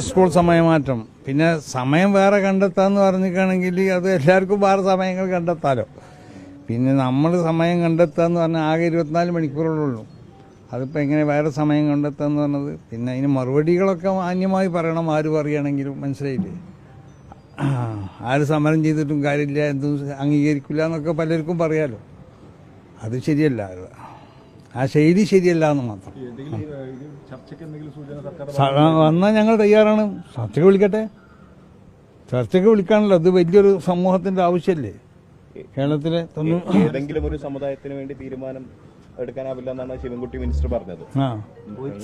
School സമയമാറ്റം. പിന്നെ സമയം വേറെ കണ്ടെത്താന്ന് പറഞ്ഞിരിക്കുകയാണെങ്കിൽ അത് എല്ലാവർക്കും വേറെ സമയങ്ങൾ കണ്ടെത്താലോ. പിന്നെ നമ്മൾ സമയം കണ്ടെത്താന്ന് പറഞ്ഞാൽ ആകെ 24 മണിക്കൂറുള്ളൂ. അതിപ്പോൾ എങ്ങനെ വേറെ സമയം കണ്ടെത്താന്ന് പറഞ്ഞത്? പിന്നെ അതിന് മറുപടികളൊക്കെ മാന്യമായി പറയണം. ആര് പറയുകയാണെങ്കിലും, മനസ്സിലായില്ലേ? ആര് സമരം ചെയ്തിട്ടും കാര്യമില്ല, എന്തും അംഗീകരിക്കില്ല എന്നൊക്കെ പലർക്കും പറയാലോ. അത് ശരിയല്ല. ആ ശൈലി ശരിയല്ല എന്ന് മാത്രം. വന്നാൽ ഞങ്ങൾ തയ്യാറാണ്. ചർച്ചയ്ക്ക് വിളിക്കട്ടെ. ചർച്ചയ്ക്ക് വിളിക്കാണല്ലോ. അത് വലിയൊരു സമൂഹത്തിന്റെ ആവശ്യമല്ലേ കേരളത്തിലെ. ഏതെങ്കിലും ഒരു സമുദായത്തിന് വേണ്ടി തീരുമാനം എടുക്കാനാവില്ല എന്നാണ് ശിവൻകുട്ടി മിനിസ്റ്റർ പറഞ്ഞത്.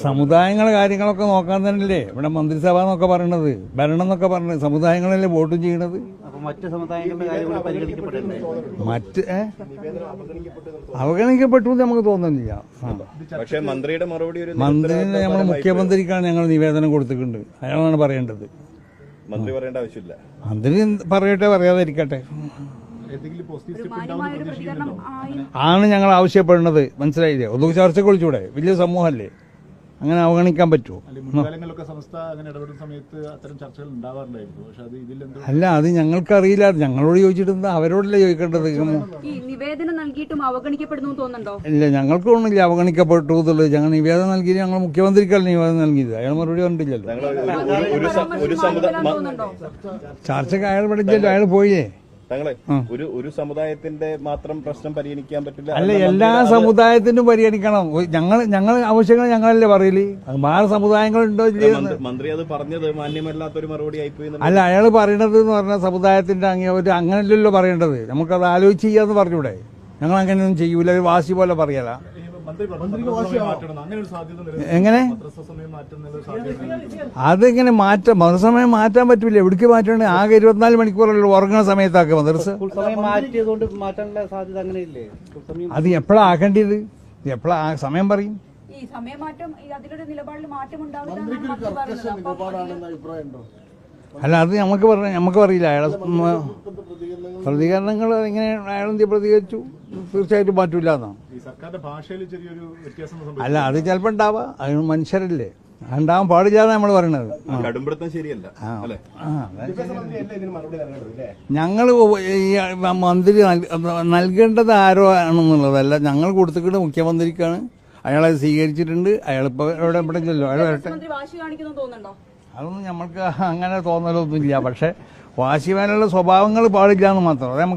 സമുദായങ്ങളെ കാര്യങ്ങളൊക്കെ നോക്കാൻ തന്നെയല്ലേ ഇവിടെ മന്ത്രിസഭ എന്നൊക്കെ പറയണത്, ഭരണം എന്നൊക്കെ പറഞ്ഞത്. സമുദായങ്ങളല്ലേ വോട്ടും ചെയ്യണത്. അവഗണിക്കപ്പെട്ടു നമുക്ക് തോന്നുന്നില്ല. പക്ഷേ മന്ത്രിയുടെ മറുപടി, മന്ത്രിനെ നമ്മൾ മുഖ്യമന്ത്രിക്കാണ് ഞങ്ങൾ നിവേദനം കൊടുത്തിട്ടുണ്ട്. അയാളാണ് പറയേണ്ടത്. മന്ത്രി പറയേണ്ട ആവശ്യമില്ല. മന്ത്രി പറയട്ടെ, പറയാതിരിക്കട്ടെ. ആണ് ഞങ്ങൾ ആവശ്യപ്പെടുന്നത്. മനസ്സിലായില്ലേ? ഒന്ന് ചർച്ചയ്ക്ക് വിളിച്ചൂടെ? വലിയ സമൂഹമല്ലേ, അങ്ങനെ അവഗണിക്കാൻ പറ്റുമോ? അല്ല, അത് ഞങ്ങൾക്കറിയില്ല. ഞങ്ങളോട് ചോദിച്ചിട്ട് അവരോടല്ലേ ചോദിക്കേണ്ടത്. നിവേദനം നൽകിയിട്ടും അവഗണിക്കപ്പെടുന്നു തോന്നുന്നുണ്ടോ? ഇല്ല, ഞങ്ങൾക്ക് തോന്നുന്നില്ല അവഗണിക്കപ്പെട്ടു എന്നുള്ളത്. ഞങ്ങൾ നിവേദനം നൽകിയത് ഞങ്ങൾ മുഖ്യമന്ത്രിക്കല്ല നിവേദനം നൽകിയത്. അയാൾ മറുപടി കണ്ടില്ലല്ലോ. ചർച്ചയ്ക്ക് അയാൾ പഠിച്ചല്ലോ, അയാൾ പോയേ. ഒരു സമുദായത്തിന്റെ മാത്രം പ്രശ്നം പരിഗണിക്കാൻ പറ്റില്ല. അല്ല, എല്ലാ സമുദായത്തിനും പരിഗണിക്കണം. ഞങ്ങൾ ആവശ്യങ്ങൾ ഞങ്ങളല്ലേ പറയല്. വേറെ സമുദായങ്ങളുണ്ടോ? മന്ത്രി അത് പറഞ്ഞത് മാന്യമല്ലാത്തൊരു മറുപടി ആയിപ്പോയി. അല്ല, അയാൾ പറയണത് എന്ന് പറഞ്ഞാൽ സമുദായത്തിന്റെ അങ്ങനെയല്ലല്ലോ പറയേണ്ടത്. നമുക്കത് ആലോചിച്ച് ചെയ്യാന്ന് പറഞ്ഞൂടെ? ഞങ്ങൾ അങ്ങനെയൊന്നും ചെയ്യൂല. ഒരു വാശി പോലെ പറയല. എങ്ങനെ അതെങ്ങനെ മാറ്റാം? മദ്രസമയം മാറ്റാൻ പറ്റൂല. എവിടേക്ക് മാറ്റണേ? ആകെ 24 മണിക്കൂറല്ലോ ഉറങ്ങുന്ന സമയത്താക്കുക മദ്രസ. അത് എപ്പോഴാ ആക്കേണ്ടത്? എപ്പോഴാ സമയം പറയും? അല്ല, അത് നമുക്ക് പറയില്ല. അയാളെ പ്രതികരണങ്ങൾ എങ്ങനെ അയാളെന്ത് പ്രതികരിച്ചു? തീർച്ചയായിട്ടും മാറ്റൂല എന്നാണ്. അല്ല, അത് ചിലപ്പോൾ ഉണ്ടാവാം. അത് മനുഷ്യരല്ലേ, ഉണ്ടാവാൻ പാടില്ലാതെ നമ്മൾ പറയണത്. ഞങ്ങൾ മന്ത്രി നൽകേണ്ടത് ആരോ ആണെന്നുള്ളതല്ല. ഞങ്ങൾ കൊടുത്തിട്ട് മുഖ്യമന്ത്രിക്കാണ്. അയാളെ സ്വീകരിച്ചിട്ടുണ്ട്. അയാളിപ്പോ എവിടെ ഇല്ലല്ലോ. അയാൾ വരട്ടെ. അതൊന്നും നമ്മൾക്ക് അങ്ങനെ തോന്നലൊന്നുമില്ല. പക്ഷെ വാശിവാനുള്ള സ്വഭാവങ്ങൾ പാടില്ല എന്ന് മാത്രം.